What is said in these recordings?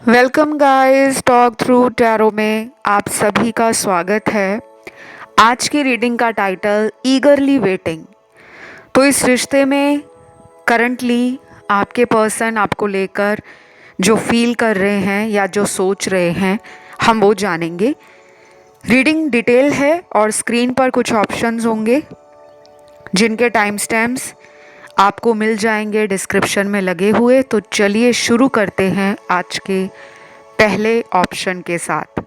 Welcome guys, talk through tarot में आप सभी का स्वागत है। आज की रीडिंग का टाइटल ईगरली वेटिंग। तो इस रिश्ते में करंटली आपके पर्सन आपको लेकर जो फील कर रहे हैं या जो सोच रहे हैं, हम वो जानेंगे। रीडिंग डिटेल है और स्क्रीन पर कुछ ऑप्शंस होंगे जिनके टाइम स्टैम्प्स आपको मिल जाएंगे डिस्क्रिप्शन में लगे हुए। तो चलिए शुरू करते हैं आज के पहले ऑप्शन के साथ।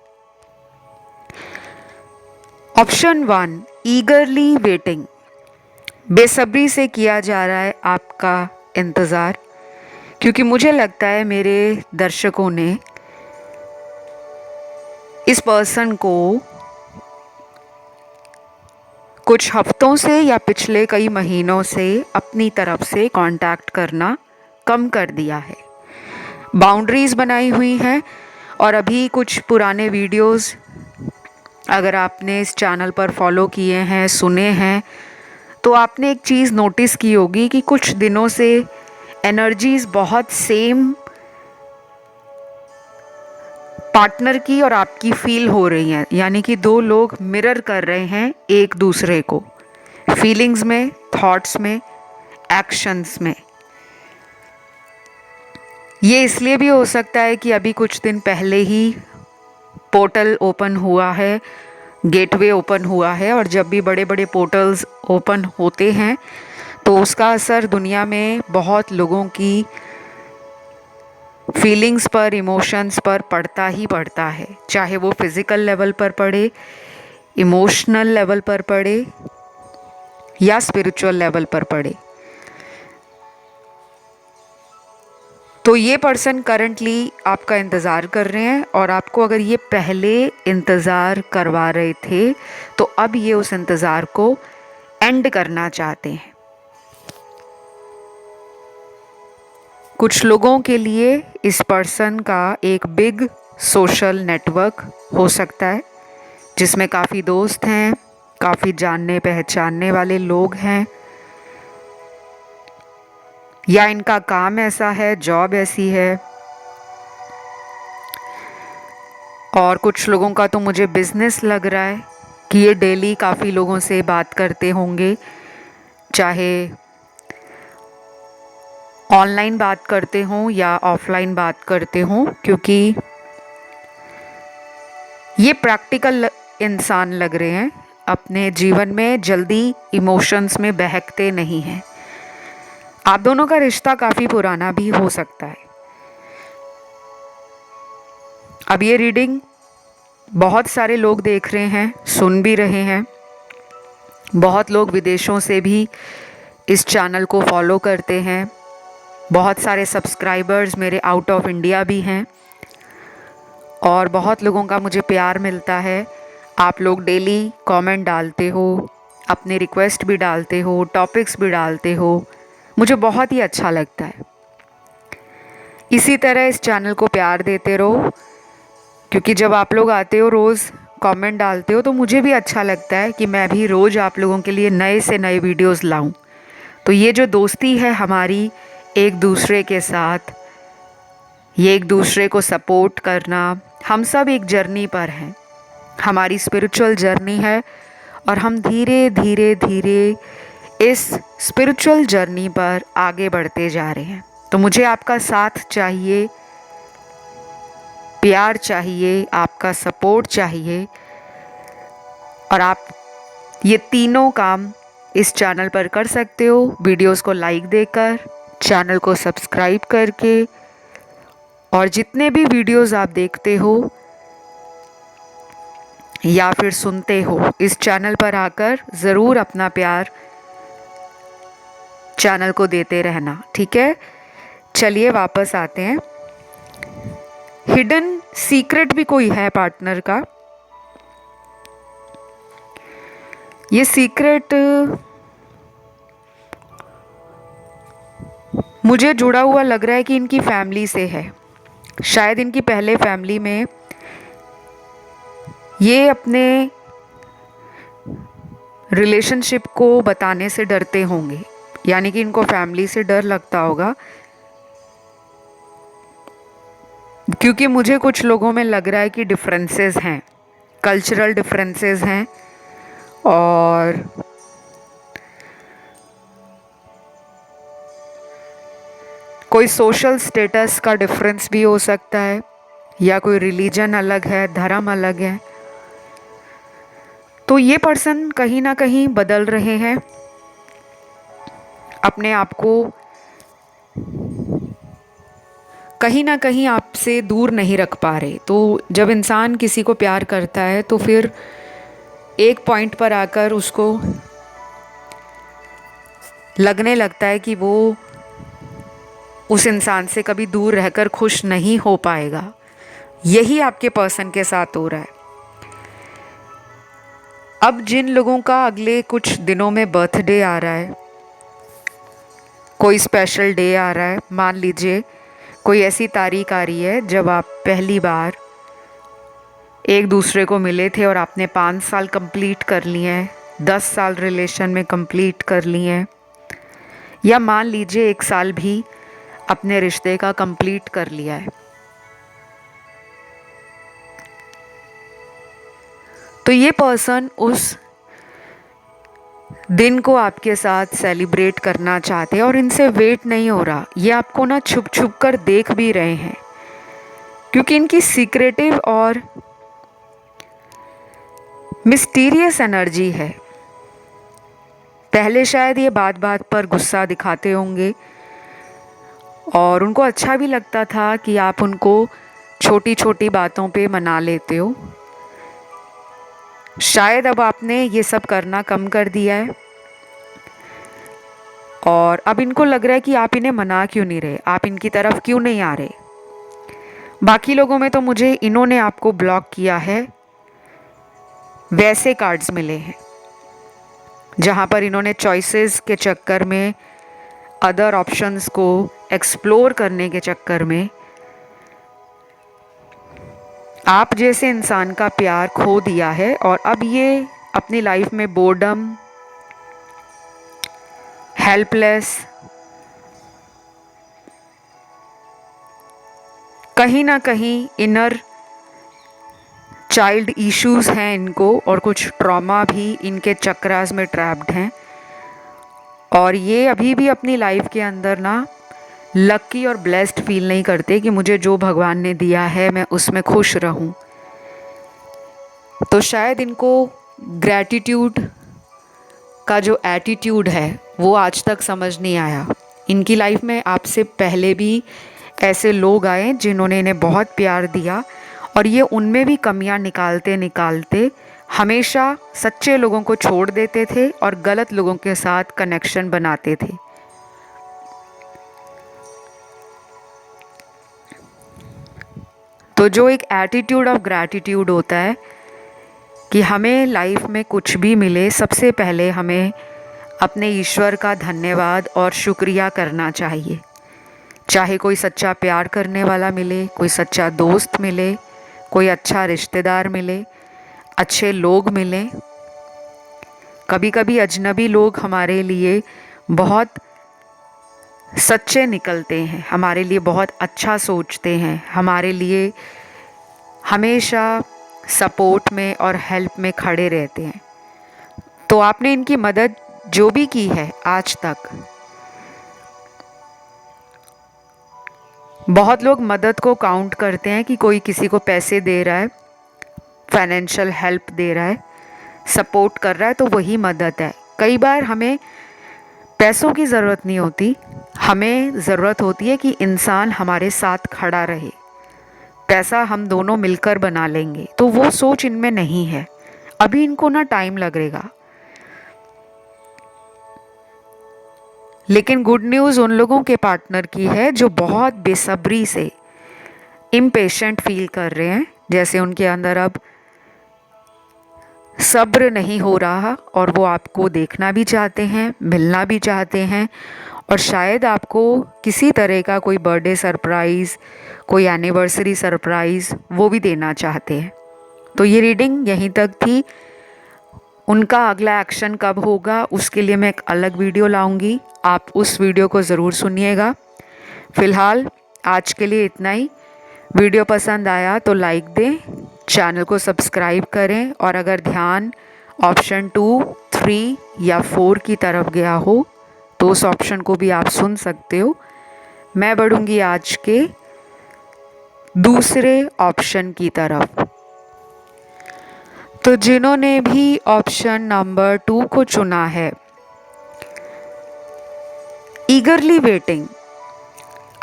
Option 1, ईगरली waiting. बेसब्री से किया जा रहा है आपका इंतज़ार, क्योंकि मुझे लगता है मेरे दर्शकों ने इस पर्सन को कुछ हफ्तों से या पिछले कई महीनों से अपनी तरफ से कांटेक्ट करना कम कर दिया है। बाउंड्रीज बनाई हुई हैं और अभी कुछ पुराने वीडियोस अगर आपने इस चैनल पर फॉलो किए हैं, सुने हैं, तो आपने एक चीज़ नोटिस की होगी कि कुछ दिनों से एनर्जीज बहुत सेम पार्टनर की और आपकी फील हो रही हैं। यानी कि दो लोग मिरर कर रहे हैं एक दूसरे को, फीलिंग्स में, थॉट्स में, एक्शंस में। ये इसलिए भी हो सकता है कि अभी कुछ दिन पहले ही पोर्टल ओपन हुआ है, गेटवे ओपन हुआ है, और जब भी बड़े बड़े पोर्टल्स ओपन होते हैं तो उसका असर दुनिया में बहुत लोगों की फीलिंग्स पर, इमोशंस पर पड़ता ही पड़ता है। चाहे वो फिज़िकल लेवल पर पड़े, इमोशनल लेवल पर पड़े या स्पिरिचुअल लेवल पर पड़े। तो ये पर्सन करंटली आपका इंतज़ार कर रहे हैं, और आपको अगर ये पहले इंतज़ार करवा रहे थे तो अब ये उस इंतज़ार को एंड करना चाहते हैं। कुछ लोगों के लिए इस पर्सन का एक बिग सोशल नेटवर्क हो सकता है, जिसमें काफ़ी दोस्त हैं, काफ़ी जानने पहचानने वाले लोग हैं, या इनका काम ऐसा है, जॉब ऐसी है। और कुछ लोगों का तो मुझे बिजनेस लग रहा है कि ये डेली काफ़ी लोगों से बात करते होंगे, चाहे ऑनलाइन बात करते हों या ऑफलाइन बात करते हों, क्योंकि ये प्रैक्टिकल इंसान लग रहे हैं। अपने जीवन में जल्दी इमोशंस में बहकते नहीं हैं। आप दोनों का रिश्ता काफ़ी पुराना भी हो सकता है। अब ये रीडिंग बहुत सारे लोग देख रहे हैं, सुन भी रहे हैं। बहुत लोग विदेशों से भी इस चैनल को फॉलो करते हैं। बहुत सारे सब्सक्राइबर्स मेरे आउट ऑफ इंडिया भी हैं, और बहुत लोगों का मुझे प्यार मिलता है। आप लोग डेली कमेंट डालते हो, अपने रिक्वेस्ट भी डालते हो, टॉपिक्स भी डालते हो, मुझे बहुत ही अच्छा लगता है। इसी तरह इस चैनल को प्यार देते रहो, क्योंकि जब आप लोग आते हो, रोज़ कमेंट डालते हो, तो मुझे भी अच्छा लगता है कि मैं भी रोज़ आप लोगों के लिए नए से नए वीडियोस लाऊं। तो ये जो दोस्ती है हमारी एक दूसरे के साथ, ये एक दूसरे को सपोर्ट करना, हम सब एक जर्नी पर हैं। हमारी स्पिरिचुअल जर्नी है, और हम धीरे धीरे धीरे इस स्पिरिचुअल जर्नी पर आगे बढ़ते जा रहे हैं। तो मुझे आपका साथ चाहिए, प्यार चाहिए, आपका सपोर्ट चाहिए, और आप ये तीनों काम इस चैनल पर कर सकते हो। वीडियोस को लाइक देकर, चैनल को सब्सक्राइब करके, और जितने भी वीडियोस आप देखते हो या फिर सुनते हो, इस चैनल पर आकर ज़रूर अपना प्यार चैनल को देते रहना, ठीक है। चलिए वापस आते हैं। हिडन सीक्रेट भी कोई है पार्टनर का। ये सीक्रेट मुझे जुड़ा हुआ लग रहा है कि इनकी फैमिली से है। शायद इनकी पहले फैमिली में ये अपने रिलेशनशिप को बताने से डरते होंगे, यानी कि इनको फैमिली से डर लगता होगा क्योंकि मुझे कुछ लोगों में लग रहा है कि डिफरेंसेस हैं, कल्चरल डिफरेंसेस हैं और कोई सोशल स्टेटस का डिफरेंस भी हो सकता है, या कोई रिलीजन अलग है, धर्म अलग है। तो ये पर्सन कहीं ना कहीं बदल रहे हैं, अपने आप को कहीं ना कहीं आपसे दूर नहीं रख पा रहे। तो जब इंसान किसी को प्यार करता है तो फिर एक पॉइंट पर आकर उसको लगने लगता है कि वो उस इंसान से कभी दूर रहकर खुश नहीं हो पाएगा। यही आपके पर्सन के साथ हो रहा है। अब जिन लोगों का अगले कुछ दिनों में बर्थडे आ रहा है, कोई स्पेशल डे आ रहा है, मान लीजिए कोई ऐसी तारीख आ रही है जब आप पहली बार एक दूसरे को मिले थे और आपने 5 साल कंप्लीट कर लिए हैं, 10 साल रिलेशन में कंप्लीट कर लिए हैं, या मान लीजिए 1 साल भी अपने रिश्ते का कंप्लीट कर लिया है। तो ये पर्सन उस दिन को आपके साथ सेलिब्रेट करना चाहते हैं और इनसे वेट नहीं हो रहा। ये आपको ना छुप छुप कर देख भी रहे हैं, क्योंकि इनकी सीक्रेटिव और मिस्टीरियस एनर्जी है। पहले शायद ये बात बात पर गुस्सा दिखाते होंगे और उनको अच्छा भी लगता था कि आप उनको छोटी छोटी बातों पे मना लेते हो। शायद अब आपने ये सब करना कम कर दिया है और अब इनको लग रहा है कि आप इन्हें मना क्यों नहीं रहे, आप इनकी तरफ क्यों नहीं आ रहे। बाकी लोगों में तो मुझे इन्होंने आपको ब्लॉक किया है, वैसे कार्ड्स मिले हैं जहाँ पर इन्होंने चॉइसेस के चक्कर में, अदर ऑप्शंस को एक्सप्लोर करने के चक्कर में आप जैसे इंसान का प्यार खो दिया है और अब ये अपनी लाइफ में बोर्डम, हेल्पलेस, कहीं ना कहीं इनर चाइल्ड इश्यूज हैं इनको और कुछ ट्रॉमा भी इनके चक्रास में ट्रैप्ड हैं। और ये अभी भी अपनी लाइफ के अंदर ना लकी और ब्लेस्ड फील नहीं करते कि मुझे जो भगवान ने दिया है मैं उसमें खुश रहूं। तो शायद इनको ग्रैटिट्यूड का जो एटीट्यूड है वो आज तक समझ नहीं आया। इनकी लाइफ में आपसे पहले भी ऐसे लोग आए जिन्होंने इन्हें बहुत प्यार दिया और ये उनमें भी कमियां निकालते निकालते हमेशा सच्चे लोगों को छोड़ देते थे और गलत लोगों के साथ कनेक्शन बनाते थे। तो जो एक एटीट्यूड ऑफ ग्रैटिट्यूड होता है कि हमें लाइफ में कुछ भी मिले, सबसे पहले हमें अपने ईश्वर का धन्यवाद और शुक्रिया करना चाहिए। चाहे कोई सच्चा प्यार करने वाला मिले, कोई सच्चा दोस्त मिले, कोई अच्छा रिश्तेदार मिले, अच्छे लोग मिले। कभी कभी अजनबी लोग हमारे लिए बहुत सच्चे निकलते हैं, हमारे लिए बहुत अच्छा सोचते हैं, हमारे लिए हमेशा सपोर्ट में और हेल्प में खड़े रहते हैं। तो आपने इनकी मदद जो भी की है आज तक, बहुत लोग मदद को काउंट करते हैं कि कोई किसी को पैसे दे रहा है, फाइनेंशियल हेल्प दे रहा है, सपोर्ट कर रहा है, तो वही मदद है। कई बार हमें पैसों की ज़रूरत नहीं होती, हमें ज़रूरत होती है कि इंसान हमारे साथ खड़ा रहे। पैसा हम दोनों मिलकर बना लेंगे, तो वो सोच इनमें नहीं है। अभी इनको ना टाइम लगेगा। लेकिन गुड न्यूज़ उन लोगों के पार्टनर की है जो बहुत बेसब्री से इम्पेशेंट फील कर रहे हैं, जैसे उनके अंदर अब सब्र नहीं हो रहा और वो आपको देखना भी चाहते हैं, मिलना भी चाहते हैं और शायद आपको किसी तरह का कोई बर्थडे सरप्राइज़, कोई एनिवर्सरी सरप्राइज़ वो भी देना चाहते हैं। तो ये रीडिंग यहीं तक थी। उनका अगला एक्शन कब होगा उसके लिए मैं एक अलग वीडियो लाऊंगी, आप उस वीडियो को ज़रूर सुनिएगा। फ़िलहाल आज के लिए इतना ही। वीडियो पसंद आया तो लाइक दें, चैनल को सब्सक्राइब करें और अगर ध्यान ऑप्शन 2, 3 या 4 की तरफ गया हो तो उस ऑप्शन को भी आप सुन सकते हो। मैं बढ़ूंगी आज के दूसरे ऑप्शन की तरफ। तो जिन्होंने भी ऑप्शन नंबर 2 को चुना है, ईगरली वेटिंग,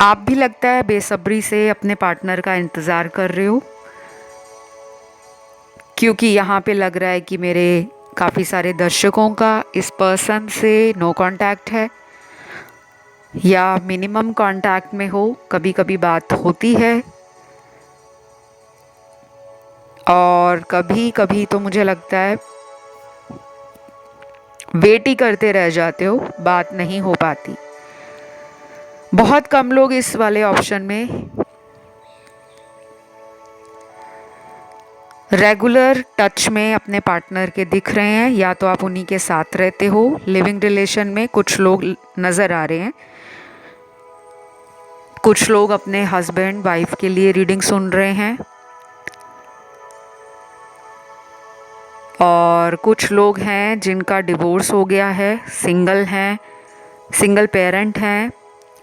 आप भी लगता है बेसब्री से अपने पार्टनर का इंतज़ार कर रहे हो, क्योंकि यहाँ पे लग रहा है कि मेरे काफ़ी सारे दर्शकों का इस पर्सन से नो कांटेक्ट है या मिनिमम कांटेक्ट में हो, कभी कभी बात होती है और कभी कभी तो मुझे लगता है वेट ही करते रह जाते हो, बात नहीं हो पाती। बहुत कम लोग इस वाले ऑप्शन में रेगुलर टच में अपने पार्टनर के दिख रहे हैं, या तो आप उन्हीं के साथ रहते हो। लिविंग रिलेशन में कुछ लोग नज़र आ रहे हैं, कुछ लोग अपने हस्बैंड वाइफ के लिए रीडिंग सुन रहे हैं और कुछ लोग हैं जिनका डिवोर्स हो गया है, सिंगल हैं, सिंगल पेरेंट हैं,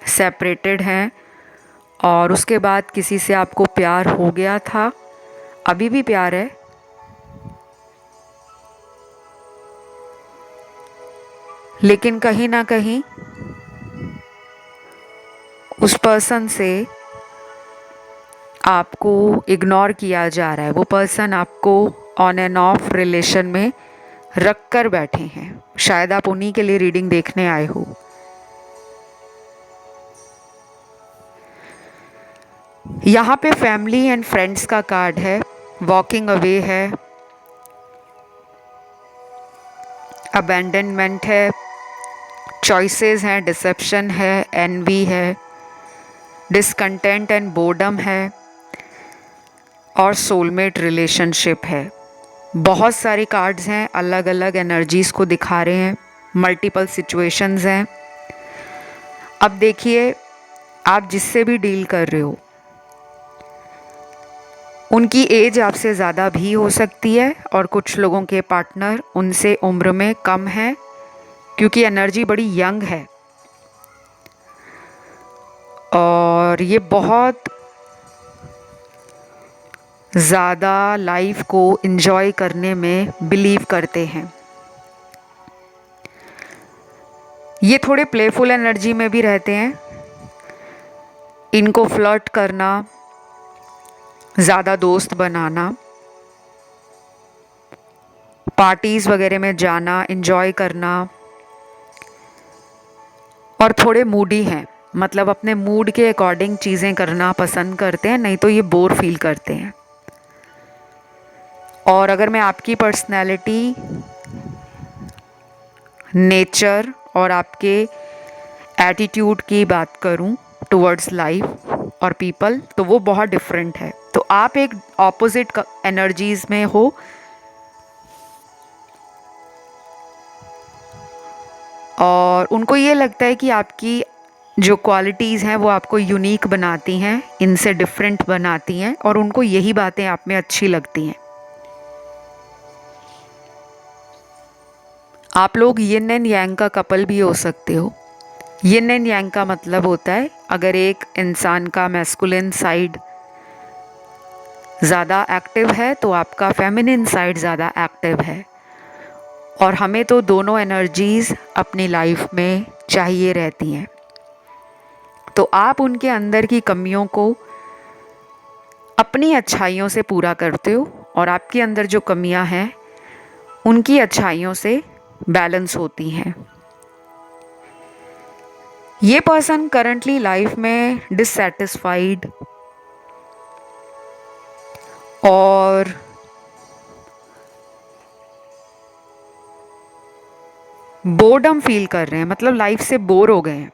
सेपरेटेड हैं और उसके बाद किसी से आपको प्यार हो गया था, अभी भी प्यार है, लेकिन कहीं ना कहीं उस पर्सन से आपको इग्नोर किया जा रहा है। वो पर्सन आपको ऑन एंड ऑफ रिलेशन में रख कर बैठे हैं। शायद आप उन्हीं के लिए रीडिंग देखने आए हो। यहाँ पे फैमिली एंड फ्रेंड्स का कार्ड है, वॉकिंग अवे है, अबैंडनमेंट है, चॉइसेस हैं, डिसेप्शन है, एनवी है, डिसकंटेंट एंड बोर्डम है और सोलमेट रिलेशनशिप है। बहुत सारे कार्ड्स हैं, अलग अलग एनर्जीज़ को दिखा रहे हैं, मल्टीपल सिचुएशंस हैं। अब देखिए, आप जिससे भी डील कर रहे हो उनकी एज आपसे ज़्यादा भी हो सकती है और कुछ लोगों के पार्टनर उनसे उम्र में कम है, क्योंकि एनर्जी बड़ी यंग है और ये बहुत ज़्यादा लाइफ को एंजॉय करने में बिलीव करते हैं। ये थोड़े प्लेफुल एनर्जी में भी रहते हैं। इनको फ्लर्ट करना, ज़्यादा दोस्त बनाना, पार्टीज़ वगैरह में जाना, एंजॉय करना, और थोड़े मूडी हैं, मतलब अपने मूड के अकॉर्डिंग चीज़ें करना पसंद करते हैं, नहीं तो ये बोर फील करते हैं। और अगर मैं आपकी पर्सनैलिटी, नेचर और आपके एटीट्यूड की बात करूं टुवर्ड्स लाइफ और पीपल, तो वो बहुत डिफरेंट है। तो आप एक ऑपोजिट एनर्जीज में हो और उनको ये लगता है कि आपकी जो क्वालिटीज़ हैं वो आपको यूनिक बनाती हैं, इनसे डिफरेंट बनाती हैं और उनको यही बातें आप में अच्छी लगती हैं। आप लोग यिन एंड यांग का कपल भी हो सकते हो। यिन एंड यांग का मतलब होता है, अगर एक इंसान का मैस्कुलिन साइड ज़्यादा एक्टिव है तो आपका फेमिनिन साइड ज़्यादा एक्टिव है, और हमें तो दोनों एनर्जीज़ अपनी लाइफ में चाहिए रहती हैं। तो आप उनके अंदर की कमियों को अपनी अच्छाइयों से पूरा करते हो और आपके अंदर जो कमियां हैं उनकी अच्छाइयों से बैलेंस होती हैं। ये पर्सन करंटली लाइफ में डिससैटिस्फाइड और बोर्डम फील कर रहे हैं, मतलब लाइफ से बोर हो गए हैं।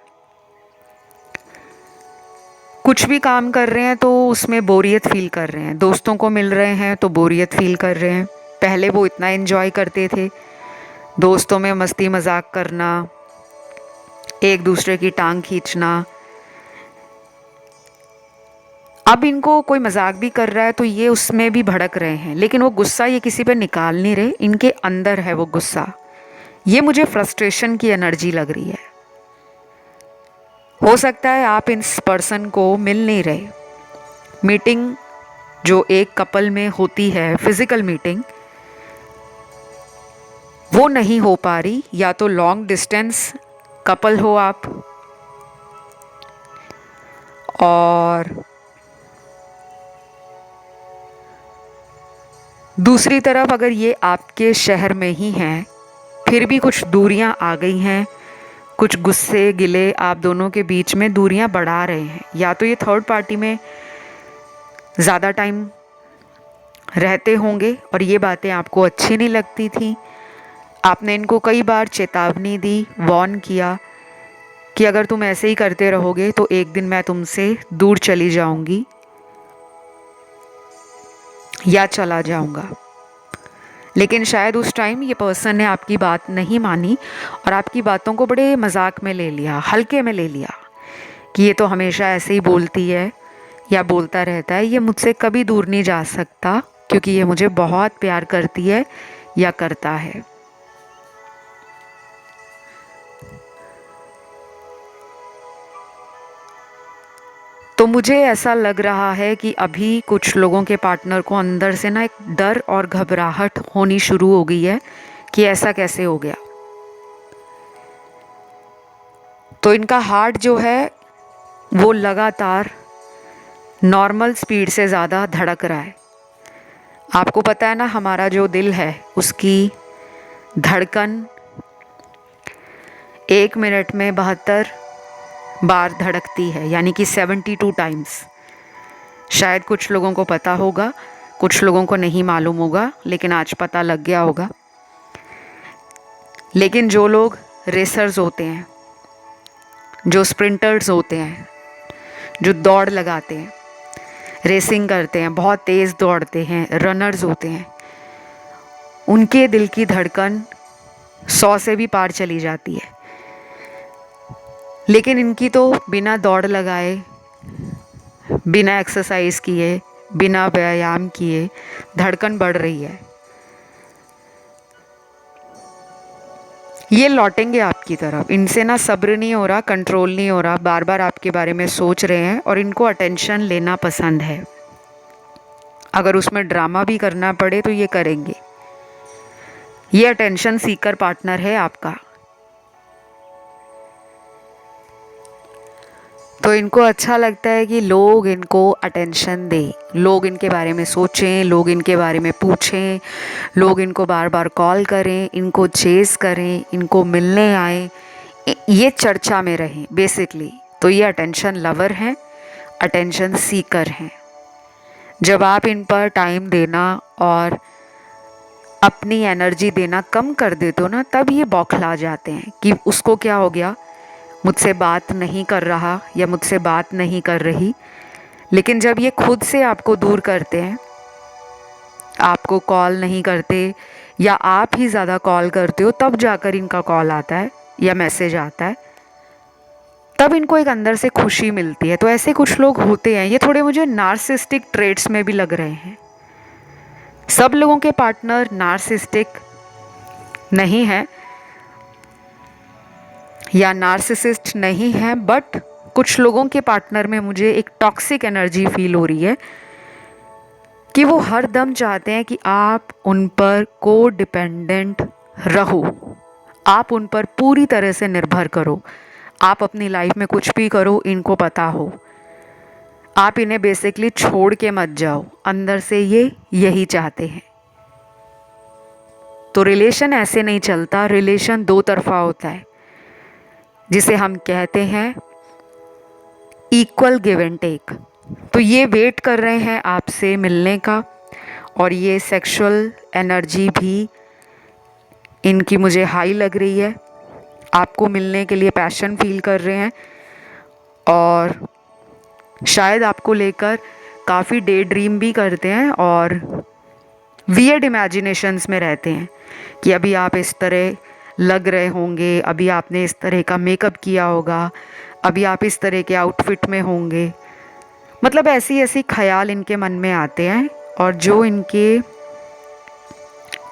कुछ भी काम कर रहे हैं तो उसमें बोरियत फील कर रहे हैं, दोस्तों को मिल रहे हैं तो बोरियत फील कर रहे हैं। पहले वो इतना एंजॉय करते थे, दोस्तों में मस्ती मजाक करना, एक दूसरे की टांग खींचना। अब इनको कोई मजाक भी कर रहा है तो ये उसमें भी भड़क रहे हैं, लेकिन वो गुस्सा ये किसी पे निकाल नहीं रहे, इनके अंदर है वो गुस्सा। ये मुझे फ्रस्ट्रेशन की एनर्जी लग रही है। हो सकता है आप इस पर्सन को मिल नहीं रहे। मीटिंग जो एक कपल में होती है, फिजिकल मीटिंग, वो नहीं हो पा रही। या तो लॉन्ग डिस्टेंस कपल हो आप, और दूसरी तरफ अगर ये आपके शहर में ही हैं, फिर भी कुछ दूरियां आ गई हैं, कुछ गुस्से गिले आप दोनों के बीच में दूरियां बढ़ा रहे हैं। या तो ये थर्ड पार्टी में ज़्यादा टाइम रहते होंगे और ये बातें आपको अच्छी नहीं लगती थी। आपने इनको कई बार चेतावनी दी, वार्न किया कि अगर तुम ऐसे ही करते रहोगे तो एक दिन मैं तुमसे दूर चली जाऊंगी या चला जाऊंगा। लेकिन शायद उस टाइम ये पर्सन ने आपकी बात नहीं मानी और आपकी बातों को बड़े मजाक में ले लिया, हल्के में ले लिया कि ये तो हमेशा ऐसे ही बोलती है या बोलता रहता है, ये मुझसे कभी दूर नहीं जा सकता क्योंकि ये मुझे बहुत प्यार करती है या करता है। तो मुझे ऐसा लग रहा है कि अभी कुछ लोगों के पार्टनर को अंदर से ना एक डर और घबराहट होनी शुरू हो गई है कि ऐसा कैसे हो गया। तो इनका हार्ट जो है वो लगातार नॉर्मल स्पीड से ज़्यादा धड़क रहा है। आपको पता है ना, हमारा जो दिल है उसकी धड़कन 1 मिनट में 72 बार धड़कती है, यानी कि 72 टाइम्स। शायद कुछ लोगों को पता होगा, कुछ लोगों को नहीं मालूम होगा, लेकिन आज पता लग गया होगा। लेकिन जो लोग रेसर्स होते हैं, जो स्प्रिंटर्स होते हैं, जो दौड़ लगाते हैं, रेसिंग करते हैं, बहुत तेज़ दौड़ते हैं, रनर्स होते हैं, उनके दिल की धड़कन 100 से भी पार चली जाती है। लेकिन इनकी तो बिना दौड़ लगाए, बिना एक्सरसाइज किए, बिना व्यायाम किए धड़कन बढ़ रही है। ये लौटेंगे आपकी तरफ, इनसे ना सब्र नहीं हो रहा, कंट्रोल नहीं हो रहा, बार बार आपके बारे में सोच रहे हैं और इनको अटेंशन लेना पसंद है। अगर उसमें ड्रामा भी करना पड़े तो ये करेंगे। ये अटेंशन सीकर पार्टनर है आपका। तो इनको अच्छा लगता है कि लोग इनको अटेंशन दें, लोग इनके बारे में सोचें, लोग इनके बारे में पूछें, लोग इनको बार बार कॉल करें, इनको चेस करें, इनको मिलने आए, ये चर्चा में रहें बेसिकली। तो ये अटेंशन लवर हैं, अटेंशन सीकर हैं। जब आप इन पर टाइम देना और अपनी एनर्जी देना कम कर देते हो ना, तब ये बौखला जाते हैं कि उसको क्या हो गया, मुझसे बात नहीं कर रहा या मुझसे बात नहीं कर रही। लेकिन जब ये खुद से आपको दूर करते हैं, आपको कॉल नहीं करते या आप ही ज़्यादा कॉल करते हो, तब जाकर इनका कॉल आता है या मैसेज आता है, तब इनको एक अंदर से खुशी मिलती है। तो ऐसे कुछ लोग होते हैं, ये थोड़े मुझे नार्सिस्टिक ट्रेट्स में भी लग रहे हैं। सब लोगों के पार्टनर नार्सिस्टिक नहीं है या नार्सिसिस्ट नहीं है, बट कुछ लोगों के पार्टनर में मुझे एक टॉक्सिक एनर्जी फील हो रही है कि वो हर दम चाहते हैं कि आप उन पर को डिपेंडेंट रहो, आप उन पर पूरी तरह से निर्भर करो, आप अपनी लाइफ में कुछ भी करो, इनको पता हो, आप इन्हें बेसिकली छोड़ के मत जाओ। अंदर से ये यही चाहते हैं। तो रिलेशन ऐसे नहीं चलता, रिलेशन दो तरफा होता है, जिसे हम कहते हैं इक्वल गिव एंड टेक। तो ये वेट कर रहे हैं आपसे मिलने का, और ये सेक्सुअल एनर्जी भी इनकी मुझे हाई लग रही है। आपको मिलने के लिए पैशन फील कर रहे हैं और शायद आपको लेकर काफ़ी डे ड्रीम भी करते हैं और वियर्ड इमेजिनेशंस में रहते हैं कि अभी आप इस तरह लग रहे होंगे, अभी आपने इस तरह का मेकअप किया होगा, अभी आप इस तरह के आउटफिट में होंगे। मतलब ऐसी ऐसी ख्याल इनके मन में आते हैं और जो इनके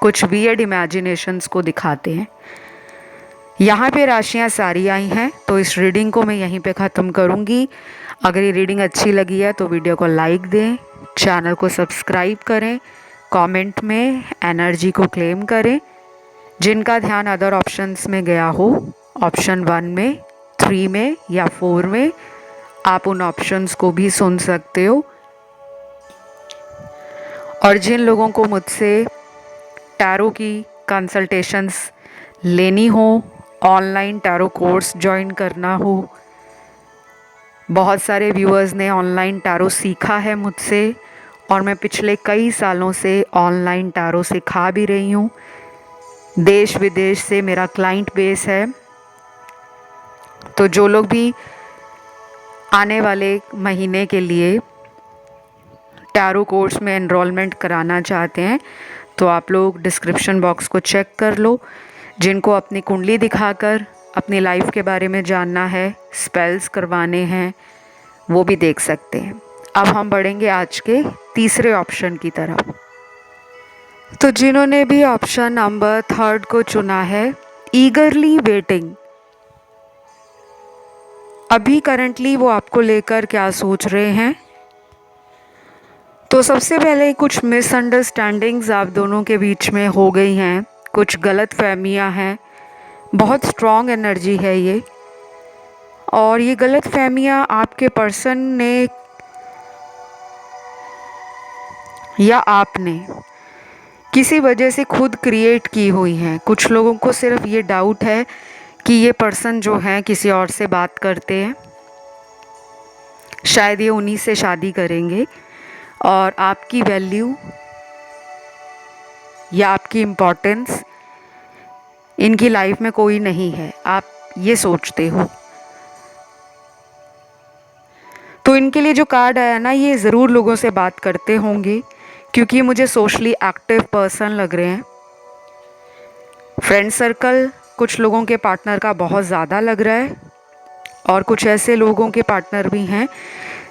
कुछ वियर्ड इमेजिनेशंस को दिखाते हैं। यहाँ पे राशियाँ सारी आई हैं, तो इस रीडिंग को मैं यहीं पे ख़त्म करूँगी। अगर ये रीडिंग अच्छी लगी है तो वीडियो को लाइक दें, चैनल को सब्सक्राइब करें, कमेंट में एनर्जी को क्लेम करें। जिनका ध्यान अदर ऑप्शंस में गया हो, ऑप्शन 1 में, 3 में या 4 में, आप उन ऑप्शंस को भी सुन सकते हो। और जिन लोगों को मुझसे टैरो की कंसल्टेशंस लेनी हो, ऑनलाइन टैरो कोर्स ज्वाइन करना हो, बहुत सारे व्यूअर्स ने ऑनलाइन टैरो सीखा है मुझसे और मैं पिछले कई सालों से ऑनलाइन टैरो सिखा भी रही हूँ। देश विदेश से मेरा क्लाइंट बेस है। तो जो लोग भी आने वाले महीने के लिए टैरो कोर्स में एनरोलमेंट कराना चाहते हैं तो आप लोग डिस्क्रिप्शन बॉक्स को चेक कर लो। जिनको अपनी कुंडली दिखाकर अपनी लाइफ के बारे में जानना है, स्पेल्स करवाने हैं, वो भी देख सकते हैं। अब हम बढ़ेंगे आज के तीसरे ऑप्शन की तरफ। तो जिन्होंने भी ऑप्शन नंबर 3 को चुना है, ईगरली वेटिंग, अभी करंटली वो आपको लेकर क्या सोच रहे हैं। तो सबसे पहले कुछ मिसअंडरस्टैंडिंग्स आप दोनों के बीच में हो गई हैं, कुछ गलत फहमियाँ हैं, बहुत स्ट्रॉन्ग एनर्जी है ये। और ये गलत फहमियाँ आपके पर्सन ने या आपने किसी वजह से खुद क्रिएट की हुई हैं। कुछ लोगों को सिर्फ ये डाउट है कि ये पर्सन जो है किसी और से बात करते हैं, शायद ये उन्हीं से शादी करेंगे और आपकी वैल्यू या आपकी इम्पोर्टेंस इनकी लाइफ में कोई नहीं है, आप ये सोचते हो। तो इनके लिए जो कार्ड आया ना, ये ज़रूर लोगों से बात करते होंगे क्योंकि मुझे सोशली एक्टिव पर्सन लग रहे हैं। फ्रेंड सर्कल कुछ लोगों के पार्टनर का बहुत ज़्यादा लग रहा है और कुछ ऐसे लोगों के पार्टनर भी हैं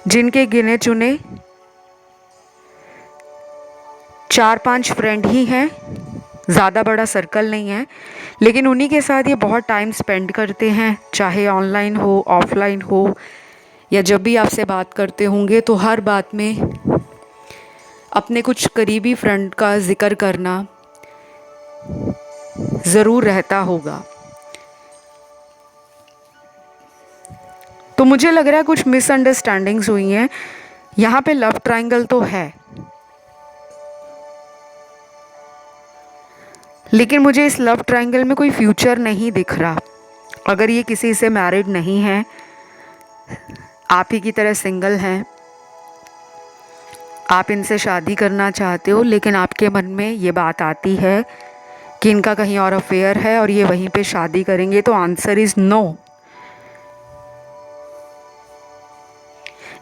जिनके गिने चुने 4-5 फ्रेंड ही हैं, ज़्यादा बड़ा सर्कल नहीं है, लेकिन उन्हीं के साथ ये बहुत टाइम स्पेंड करते हैं, चाहे ऑनलाइन हो, ऑफलाइन हो, या जब भी आपसे बात करते होंगे तो हर बात में अपने कुछ करीबी फ्रेंड का जिक्र करना ज़रूर रहता होगा। तो मुझे लग रहा है कुछ मिसअंडरस्टैंडिंग्स हुई हैं। यहाँ पे लव ट्रायंगल तो है, लेकिन मुझे इस लव ट्रायंगल में कोई फ्यूचर नहीं दिख रहा। अगर ये किसी से मैरिड नहीं है, आप ही की तरह सिंगल हैं, आप इनसे शादी करना चाहते हो, लेकिन आपके मन में ये बात आती है कि इनका कहीं और अफेयर है और ये वहीं पे शादी करेंगे, तो आंसर इज़ नो।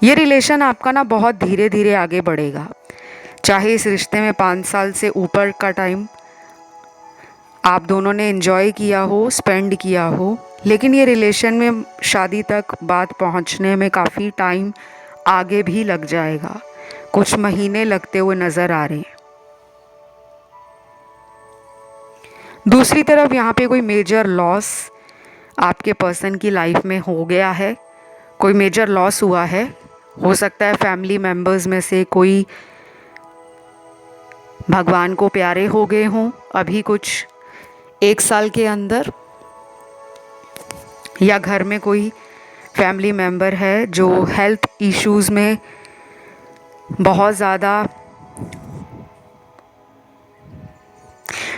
ये रिलेशन आपका ना बहुत धीरे धीरे आगे बढ़ेगा। चाहे इस रिश्ते में 5 साल से ऊपर का टाइम आप दोनों ने एंजॉय किया हो, स्पेंड किया हो, लेकिन ये रिलेशन में शादी तक बात पहुंचने में काफ़ी टाइम आगे भी लग जाएगा। कुछ महीने लगते हुए नज़र आ रहे हैं। दूसरी तरफ यहाँ पे कोई मेजर लॉस आपके पर्सन की लाइफ में हो गया है, कोई मेजर लॉस हुआ है। हो सकता है फैमिली मेम्बर्स में से कोई भगवान को प्यारे हो गए हों अभी कुछ 1 साल के अंदर, या घर में कोई फैमिली मेम्बर है जो हेल्थ इश्यूज़ में बहुत ज़्यादा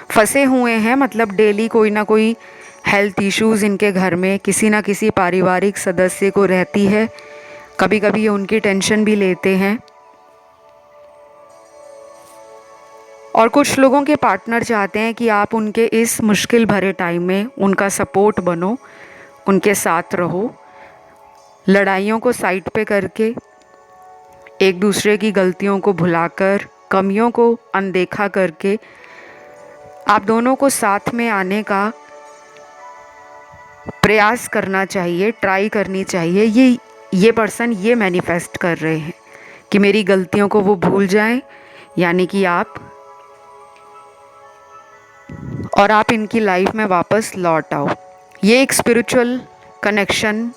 फंसे हुए हैं। मतलब डेली कोई ना कोई हेल्थ इश्यूज़ इनके घर में किसी ना किसी पारिवारिक सदस्य को रहती है। कभी कभी ये उनकी टेंशन भी लेते हैं। और कुछ लोगों के पार्टनर चाहते हैं कि आप उनके इस मुश्किल भरे टाइम में उनका सपोर्ट बनो, उनके साथ रहो। लड़ाइयों को साइड पे करके, एक दूसरे की गलतियों को भुलाकर, कमियों को अनदेखा करके आप दोनों को साथ में आने का प्रयास करना चाहिए, ट्राई करनी चाहिए। ये पर्सन ये मैनिफेस्ट कर रहे हैं। कि मेरी गलतियों को वो भूल जाएं, यानी कि आप, और आप इनकी लाइफ में वापस लौट आओ। ये एक स्पिरिचुअल कनेक्शन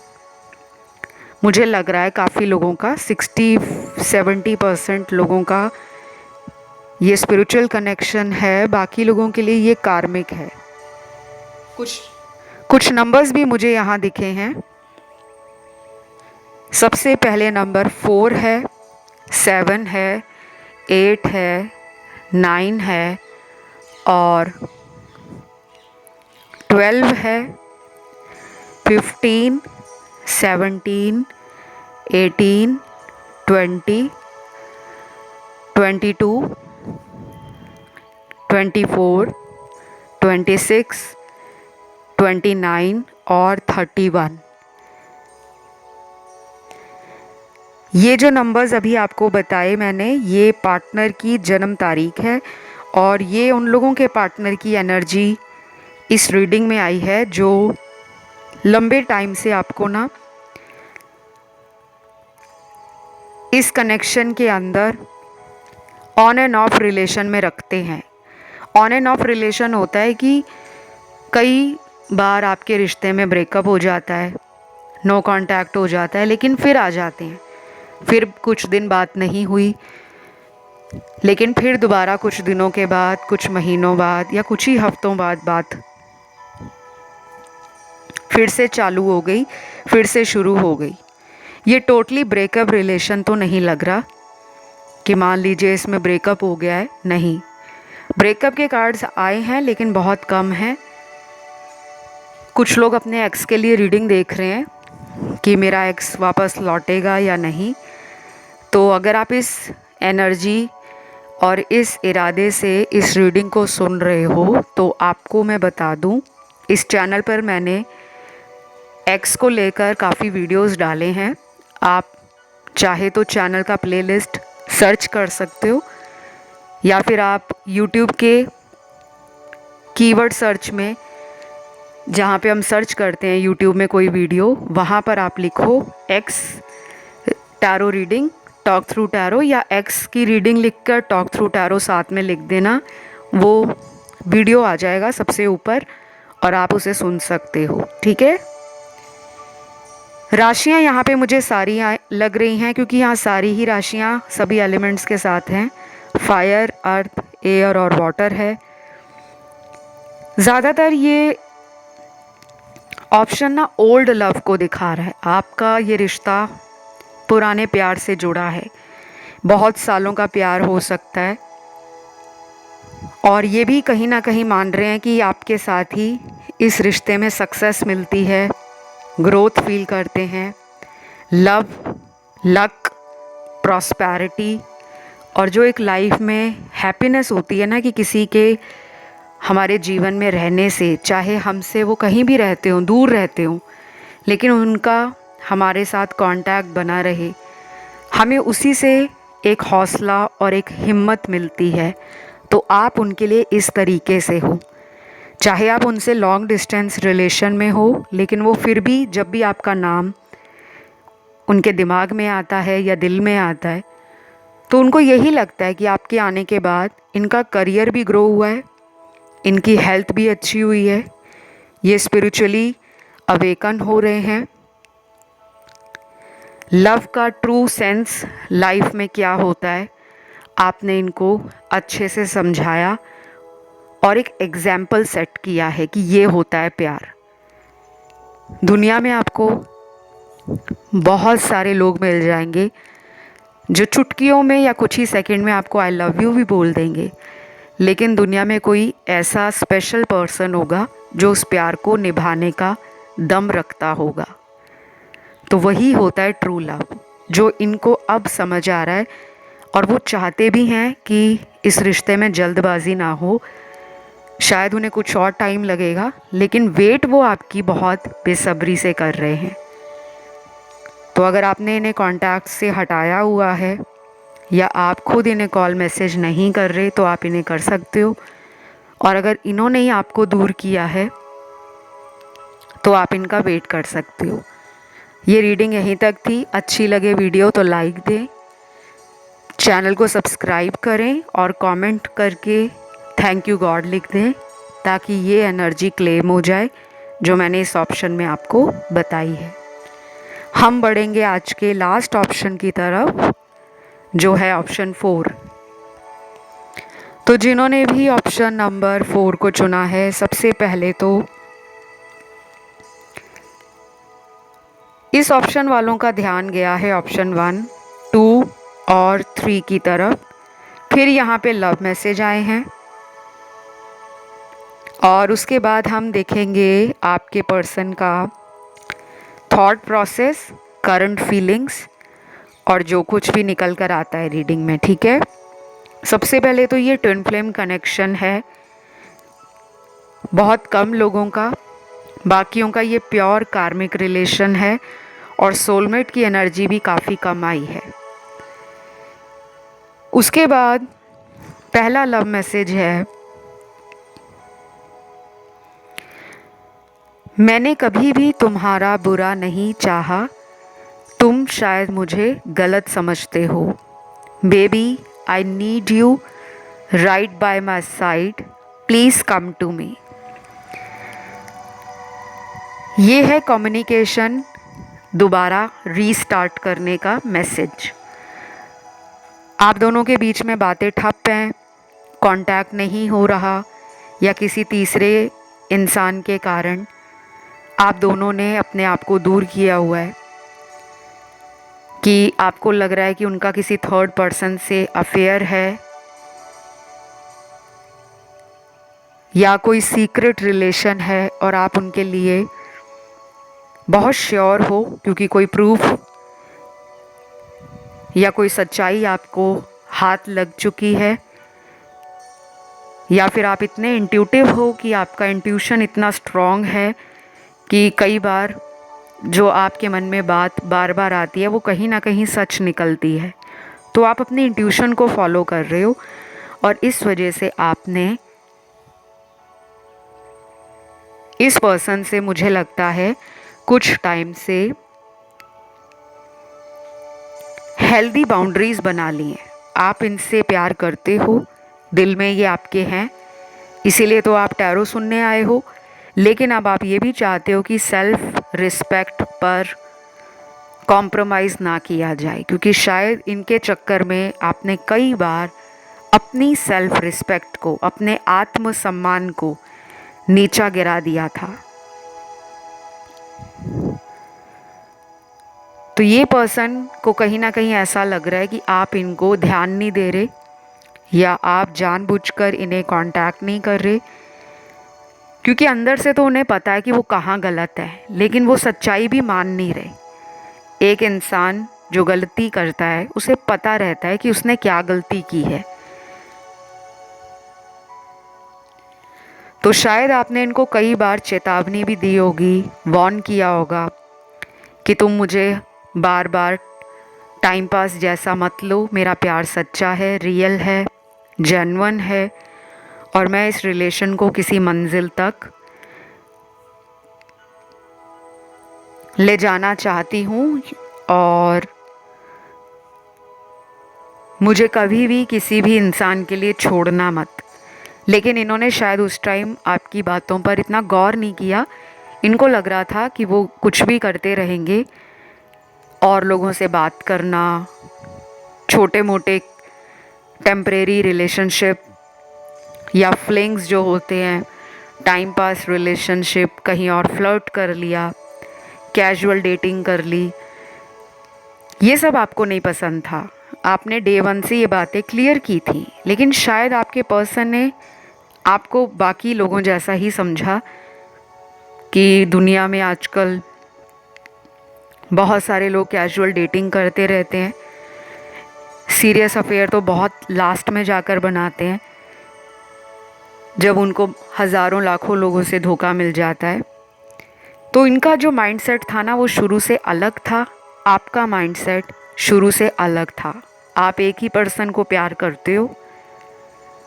मुझे लग रहा है काफ़ी लोगों का, 60-70% लोगों का ये स्पिरिचुअल कनेक्शन है। बाकी लोगों के लिए ये कार्मिक है। कुछ नंबर्स भी मुझे यहाँ दिखे हैं। सबसे पहले नंबर 4 है, 7 है, 8 है, 9 है और 12 है, 15, 17, 18, 20, 22, 24, 26, 29 और 31। ये जो नंबर्स अभी आपको बताए मैंने, ये पार्टनर की जन्म तारीख है और ये उन लोगों के पार्टनर की एनर्जी इस रीडिंग में आई है जो लंबे टाइम से आपको ना इस कनेक्शन के अंदर ऑन एंड ऑफ रिलेशन में रखते हैं। ऑन एंड ऑफ रिलेशन होता है कि कई बार आपके रिश्ते में ब्रेकअप हो जाता है, नो कांटेक्ट हो जाता है, लेकिन फिर आ जाते हैं। फिर कुछ दिन बात नहीं हुई, लेकिन फिर दोबारा कुछ दिनों के बाद, कुछ महीनों बाद या कुछ ही हफ्तों बाद बात फिर से चालू हो गई, फिर से शुरू हो गई। ये टोटली ब्रेकअप रिलेशन तो नहीं लग रहा कि मान लीजिए इसमें ब्रेकअप हो गया है, नहीं। ब्रेकअप के कार्ड्स आए हैं लेकिन बहुत कम हैं। कुछ लोग अपने एक्स के लिए रीडिंग देख रहे हैं कि मेरा एक्स वापस लौटेगा या नहीं। तो अगर आप इस एनर्जी और इस इरादे से इस रीडिंग को सुन रहे हो तो आपको मैं बता दूं, इस चैनल पर मैंने एक्स को लेकर काफ़ी वीडियोस डाले हैं। आप चाहे तो चैनल का प्लेलिस्ट सर्च कर सकते हो या फिर आप यूट्यूब के कीवर्ड सर्च में, जहाँ पे हम सर्च करते हैं यूट्यूब में कोई वीडियो, वहाँ पर आप लिखो x tarot reading, talk through tarot, या एक्स की रीडिंग लिखकर टॉक थ्रू टैरो साथ में लिख देना, वो वीडियो आ जाएगा सबसे ऊपर और आप उसे सुन सकते हो। ठीक है। राशियाँ यहाँ पे मुझे सारी लग रही हैं क्योंकि यहाँ सारी ही राशियाँ सभी एलिमेंट्स के साथ हैं। फायर, अर्थ, एयर और वाटर है। ज़्यादातर ये ऑप्शन ना ओल्ड लव को दिखा रहा है। आपका ये रिश्ता पुराने प्यार से जुड़ा है, बहुत सालों का प्यार हो सकता है, और ये भी कहीं ना कहीं मान रहे हैं कि आपके साथ ही इस रिश्ते में सक्सेस मिलती है, ग्रोथ फील करते हैं, लव, लक, प्रॉस्पेरिटी और जो एक लाइफ में हैप्पीनेस होती है ना कि किसी के हमारे जीवन में रहने से, चाहे हमसे वो कहीं भी रहते हों, दूर रहते हों, लेकिन उनका हमारे साथ कांटेक्ट बना रहे, हमें उसी से एक हौसला और एक हिम्मत मिलती है। तो आप उनके लिए इस तरीके से हो, चाहे आप उनसे लॉन्ग डिस्टेंस रिलेशन में हो, लेकिन वो फिर भी जब भी आपका नाम उनके दिमाग में आता है या दिल में आता है तो उनको यही लगता है कि आपके आने के बाद इनका करियर भी ग्रो हुआ है, इनकी हेल्थ भी अच्छी हुई है, ये स्पिरिचुअली अवेकन हो रहे हैं। लव का ट्रू सेंस लाइफ में क्या होता है आपने इनको अच्छे से समझाया और एक एग्जाम्पल सेट किया है कि ये होता है प्यार। दुनिया में आपको बहुत सारे लोग मिल जाएंगे जो चुटकियों में या कुछ ही सेकंड में आपको आई लव यू भी बोल देंगे, लेकिन दुनिया में कोई ऐसा स्पेशल पर्सन होगा जो उस प्यार को निभाने का दम रखता होगा। तो वही होता है ट्रू लव, जो इनको अब समझ आ रहा है और वो चाहते भी हैं कि इस रिश्ते में जल्दबाजी ना हो। शायद उन्हें कुछ और टाइम लगेगा, लेकिन वेट वो आपकी बहुत बेसब्री से कर रहे हैं। तो अगर आपने इन्हें कांटेक्ट से हटाया हुआ है या आप खुद इन्हें कॉल मैसेज नहीं कर रहे तो आप इन्हें कर सकते हो, और अगर इन्होंने ही आपको दूर किया है तो आप इनका वेट कर सकते हो। ये रीडिंग यहीं तक थी। अच्छी लगे वीडियो तो लाइक दें, चैनल को सब्सक्राइब करें और कमेंट करके थैंक यू गॉड लिख दें, ताकि ये एनर्जी क्लेम हो जाए जो मैंने इस ऑप्शन में आपको बताई है। हम बढ़ेंगे आज के लास्ट ऑप्शन की तरफ, जो है ऑप्शन 4। तो जिन्होंने भी ऑप्शन नंबर 4 को चुना है, सबसे पहले तो इस ऑप्शन वालों का ध्यान गया है ऑप्शन 1, 2 और 3 की तरफ। फिर यहाँ पे लव मैसेज आए हैं और उसके बाद हम देखेंगे आपके पर्सन का थॉट प्रोसेस, करंट फीलिंग्स और जो कुछ भी निकल कर आता है रीडिंग में, ठीक है। सबसे पहले तो ये ट्विन फ्लेम कनेक्शन है बहुत कम लोगों का, बाकियों का ये प्योर कार्मिक रिलेशन है और सोलमेट की एनर्जी भी काफ़ी कम आई है। उसके बाद पहला लव मैसेज है, मैंने कभी भी तुम्हारा बुरा नहीं चाहा, तुम शायद मुझे गलत समझते हो। Baby I need you right by my side, please come to me. ये है कम्युनिकेशन दोबारा रीस्टार्ट करने का मैसेज। आप दोनों के बीच में बातें ठप हैं, कांटेक्ट नहीं हो रहा, या किसी तीसरे इंसान के कारण आप दोनों ने अपने आप को दूर किया हुआ है, कि आपको लग रहा है कि उनका किसी थर्ड पर्सन से अफेयर है या कोई सीक्रेट रिलेशन है और आप उनके लिए बहुत श्योर हो, क्योंकि कोई प्रूफ या कोई सच्चाई आपको हाथ लग चुकी है, या फिर आप इतने इंट्यूटिव हो कि आपका इंट्यूशन इतना स्ट्रॉन्ग है कि कई बार जो आपके मन में बात बार बार आती है वो कहीं ना कहीं सच निकलती है। तो आप अपनी इंट्यूशन को फॉलो कर रहे हो और इस वजह से आपने इस पर्सन से, मुझे लगता है, कुछ टाइम से हेल्दी बाउंड्रीज बना ली हैं। आप इनसे प्यार करते हो, दिल में ये आपके हैं, इसीलिए तो आप टैरो सुनने आए हो। लेकिन अब आप ये भी चाहते हो कि सेल्फ रिस्पेक्ट पर कॉम्प्रोमाइज़ ना किया जाए, क्योंकि शायद इनके चक्कर में आपने कई बार अपनी सेल्फ रिस्पेक्ट को, अपने आत्मसम्मान को नीचा गिरा दिया था। तो ये पर्सन को कहीं ना कहीं ऐसा लग रहा है कि आप इनको ध्यान नहीं दे रहे, या आप जानबूझकर इन्हें कांटेक्ट नहीं कर रहे, क्योंकि अंदर से तो उन्हें पता है कि वो कहाँ गलत है, लेकिन वो सच्चाई भी मान नहीं रहे। एक इंसान जो गलती करता है उसे पता रहता है कि उसने क्या गलती की है। तो शायद आपने इनको कई बार चेतावनी भी दी होगी, वार्न किया होगा कि तुम मुझे बार बार टाइम पास जैसा मत लो, मेरा प्यार सच्चा है, रियल है, जेन्युइन है और मैं इस रिलेशन को किसी मंजिल तक ले जाना चाहती हूँ और मुझे कभी भी किसी भी इंसान के लिए छोड़ना मत। लेकिन इन्होंने शायद उस टाइम आपकी बातों पर इतना गौर नहीं किया। इनको लग रहा था कि वो कुछ भी करते रहेंगे और लोगों से बात करना, छोटे मोटे टेम्परेरी रिलेशनशिप या फ्लिंग्स जो होते हैं, टाइम पास रिलेशनशिप, कहीं और फ्लर्ट कर लिया, कैजुअल डेटिंग कर ली, ये सब आपको नहीं पसंद था। आपने डे 1 से ये बातें क्लियर की थी, लेकिन शायद आपके पर्सन ने आपको बाकी लोगों जैसा ही समझा कि दुनिया में आजकल बहुत सारे लोग कैजुअल डेटिंग करते रहते हैं, सीरियस अफेयर तो बहुत लास्ट में जाकर बनाते हैं जब उनको हज़ारों लाखों लोगों से धोखा मिल जाता है। तो इनका जो माइंडसेट था ना, वो शुरू से अलग था। आपका माइंडसेट शुरू से अलग था। आप एक ही पर्सन को प्यार करते हो,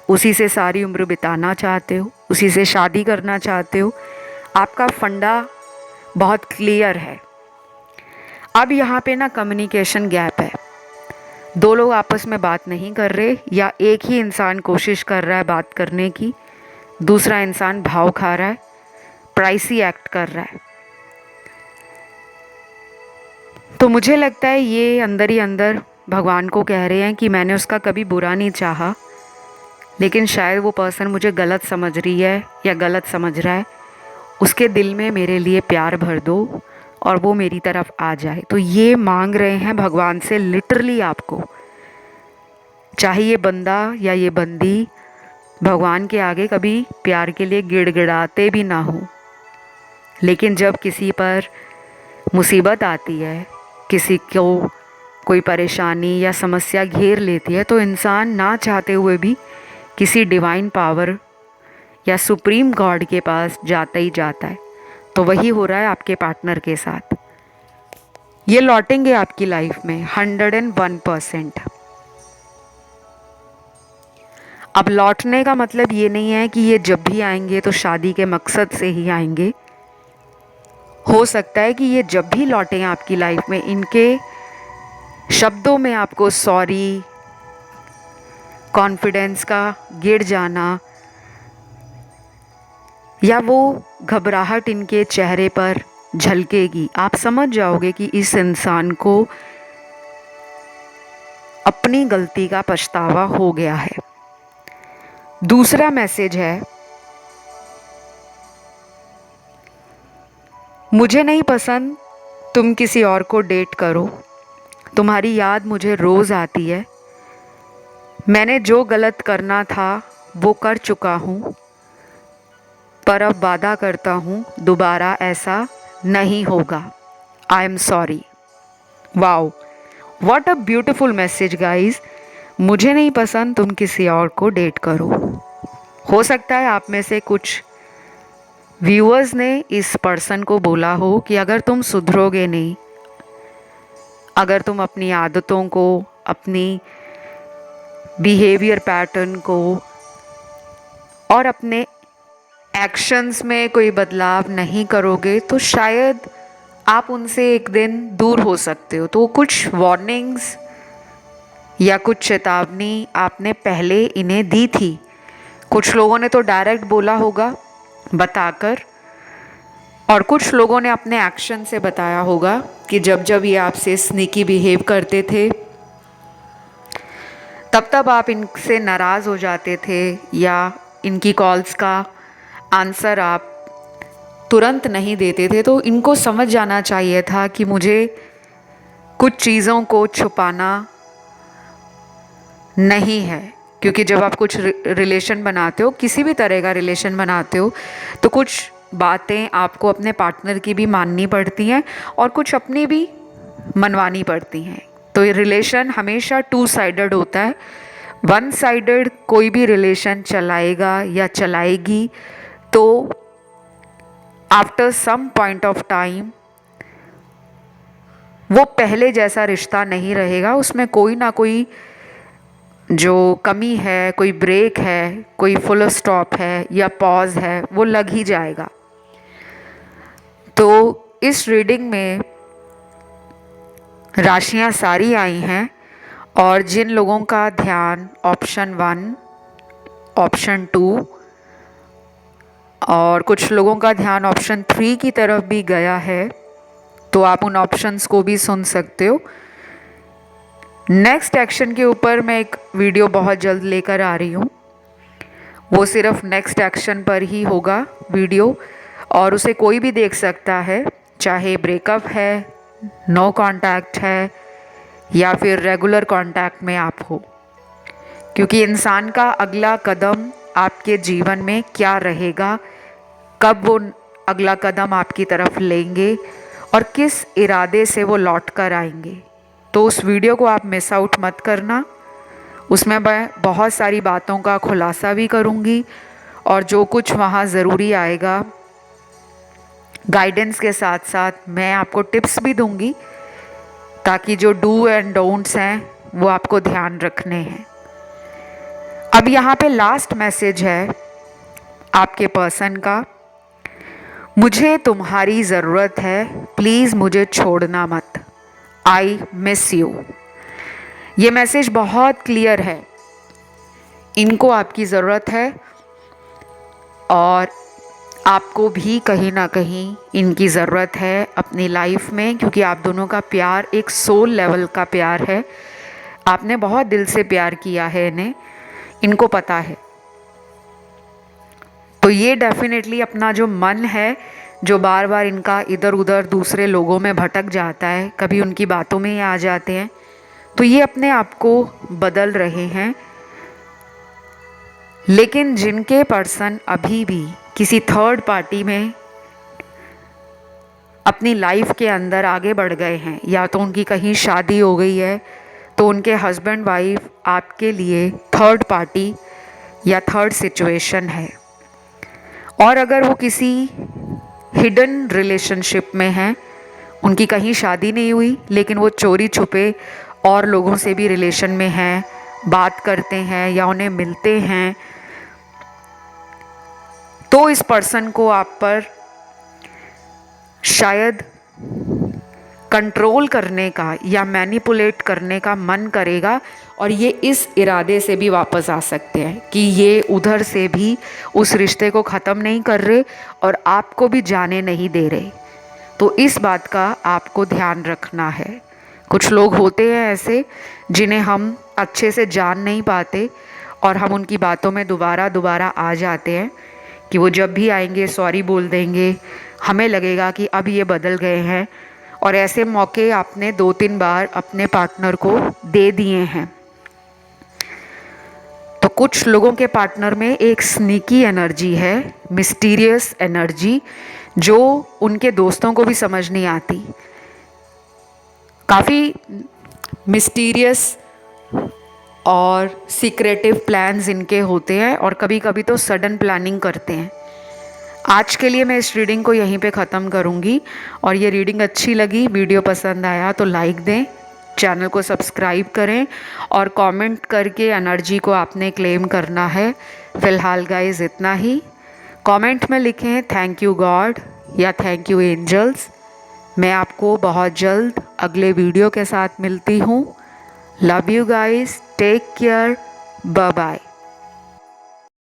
उसी से सारी उम्र बिताना चाहते हो, उसी से शादी करना चाहते हो। आपका फंडा बहुत क्लियर है। अब यहाँ पे ना कम्युनिकेशन गैप है। दो लोग आपस में बात नहीं कर रहे, या एक ही इंसान कोशिश कर रहा है बात करने की, दूसरा इंसान भाव खा रहा है, प्राइसी एक्ट कर रहा है। तो मुझे लगता है ये अंदर ही अंदर भगवान को कह रहे हैं कि मैंने उसका कभी बुरा नहीं चाहा, लेकिन शायद वो पर्सन मुझे गलत समझ रही है या गलत समझ रहा है। उसके दिल में मेरे लिए प्यार भर दो और वो मेरी तरफ आ जाए। तो ये मांग रहे हैं भगवान से लिटरली आपको। चाहे ये बंदा या ये बंदी भगवान के आगे कभी प्यार के लिए गिड़गिड़ाते भी ना हो, लेकिन जब किसी पर मुसीबत आती है, किसी को कोई परेशानी या समस्या घेर लेती है, तो इंसान ना चाहते हुए भी किसी डिवाइन पावर या सुप्रीम गॉड के पास जाता ही जाता है। तो वही हो रहा है आपके पार्टनर के साथ। ये लौटेंगे आपकी लाइफ में 101%। अब लौटने का मतलब ये नहीं है कि ये जब भी आएंगे तो शादी के मकसद से ही आएंगे। हो सकता है कि ये जब भी लौटें आपकी लाइफ में, इनके शब्दों में आपको सॉरी, कॉन्फिडेंस का गिर जाना, या वो घबराहट इनके चेहरे पर झलकेगी। आप समझ जाओगे कि इस इंसान को अपनी गलती का पछतावा हो गया है। दूसरा मैसेज है, मुझे नहीं पसंद तुम किसी और को डेट करो, तुम्हारी याद मुझे रोज़ आती है, मैंने जो गलत करना था वो कर चुका हूँ, पर अब वादा करता हूँ दोबारा ऐसा नहीं होगा। I am sorry. Wow, what a beautiful message guys. मुझे नहीं पसंद तुम किसी और को डेट करो। हो सकता है आप में से कुछ व्यूअर्स ने इस पर्सन को बोला हो कि अगर तुम सुधरोगे नहीं, अगर तुम अपनी आदतों को, अपनी बिहेवियर पैटर्न को और अपने एक्शंस में कोई बदलाव नहीं करोगे, तो शायद आप उनसे एक दिन दूर हो सकते हो। तो कुछ वार्निंग्स या कुछ चेतावनी आपने पहले इन्हें दी थी। कुछ लोगों ने तो डायरेक्ट बोला होगा बताकर, और कुछ लोगों ने अपने एक्शन से बताया होगा कि जब जब ये आपसे स्नीकी बिहेव करते थे तब तब आप इनसे नाराज़ हो जाते थे, या इनकी कॉल्स का आंसर आप तुरंत नहीं देते थे। तो इनको समझ जाना चाहिए था कि मुझे कुछ चीज़ों को छुपाना नहीं है, क्योंकि जब आप कुछ रिलेशन बनाते हो, किसी भी तरह का रिलेशन बनाते हो, तो कुछ बातें आपको अपने पार्टनर की भी माननी पड़ती हैं और कुछ अपनी भी मनवानी पड़ती हैं। तो ये रिलेशन हमेशा 2 साइडेड होता है। 1 साइडेड कोई भी रिलेशन चलाएगा या चलाएगी तो after some point of time वो पहले जैसा रिश्ता नहीं रहेगा। उसमें कोई ना कोई जो कमी है, कोई ब्रेक है, कोई फुल स्टॉप है या पॉज है, वो लग ही जाएगा। तो इस रीडिंग में राशियां सारी आई हैं, और जिन लोगों का ध्यान ऑप्शन 1, ऑप्शन 2 और कुछ लोगों का ध्यान ऑप्शन 3 की तरफ भी गया है, तो आप उन ऑप्शंस को भी सुन सकते हो। नेक्स्ट एक्शन के ऊपर मैं एक वीडियो बहुत जल्द लेकर आ रही हूँ। वो सिर्फ नेक्स्ट एक्शन पर ही होगा वीडियो, और उसे कोई भी देख सकता है, चाहे ब्रेकअप है, नो कांटेक्ट है, या फिर रेगुलर कांटेक्ट में आप हो। क्योंकि इंसान का अगला कदम आपके जीवन में क्या रहेगा, कब वो अगला कदम आपकी तरफ लेंगे और किस इरादे से वो लौट कर आएंगे। तो उस वीडियो को आप मिस आउट मत करना। उसमें मैं बहुत सारी बातों का खुलासा भी करूँगी, और जो कुछ वहाँ ज़रूरी आएगा गाइडेंस के साथ साथ मैं आपको टिप्स भी दूँगी, ताकि जो डू एंड डोंट्स हैं वो आपको ध्यान रखने हैं। अब यहाँ पे लास्ट मैसेज है आपके पर्सन का, मुझे तुम्हारी ज़रूरत है, प्लीज़ मुझे छोड़ना मत, आई मिस यू। ये मैसेज बहुत क्लियर है, इनको आपकी ज़रूरत है और आपको भी कहीं ना कहीं इनकी ज़रूरत है अपनी लाइफ में, क्योंकि आप दोनों का प्यार एक सोल लेवल का प्यार है। आपने बहुत दिल से प्यार किया है इन्हें, इनको पता है। तो ये डेफिनेटली अपना जो मन है, जो बार बार इनका इधर उधर दूसरे लोगों में भटक जाता है, कभी उनकी बातों में ही आ जाते हैं, तो ये अपने आप को बदल रहे हैं। लेकिन जिनके पर्सन अभी भी किसी थर्ड पार्टी में अपनी लाइफ के अंदर आगे बढ़ गए हैं, या तो उनकी कहीं शादी हो गई है तो उनके हस्बैंड वाइफ आपके लिए थर्ड पार्टी या थर्ड सिचुएशन है, और अगर वो किसी हिडन रिलेशनशिप में हैं, उनकी कहीं शादी नहीं हुई लेकिन वो चोरी छुपे और लोगों से भी रिलेशन में हैं, बात करते हैं या उन्हें मिलते हैं, तो इस पर्सन को आप पर शायद कंट्रोल करने का या मैनिपुलेट करने का मन करेगा, और ये इस इरादे से भी वापस आ सकते हैं कि ये उधर से भी उस रिश्ते को ख़त्म नहीं कर रहे और आपको भी जाने नहीं दे रहे। तो इस बात का आपको ध्यान रखना है। कुछ लोग होते हैं ऐसे जिन्हें हम अच्छे से जान नहीं पाते और हम उनकी बातों में दोबारा दोबारा आ जाते हैं कि वो जब भी आएंगे सॉरी बोल देंगे, हमें लगेगा कि अब ये बदल गए हैं, और ऐसे मौके आपने 2-3 बार अपने पार्टनर को दे दिए हैं। तो कुछ लोगों के पार्टनर में एक स्नीकी एनर्जी है, मिस्टीरियस एनर्जी, जो उनके दोस्तों को भी समझ नहीं आती। काफ़ी मिस्टीरियस और सीक्रेटिव प्लान्स इनके होते हैं, और कभी कभी तो सडन प्लानिंग करते हैं। आज के लिए मैं इस रीडिंग को यहीं पे ख़त्म करूँगी, और ये रीडिंग अच्छी लगी, वीडियो पसंद आया तो लाइक दें, चैनल को सब्सक्राइब करें और कमेंट करके एनर्जी को आपने क्लेम करना है। फ़िलहाल गाइस इतना ही। कमेंट में लिखें थैंक यू गॉड या थैंक यू एंजल्स। मैं आपको बहुत जल्द अगले वीडियो के साथ मिलती हूँ। Love you guys, take care, bye bye.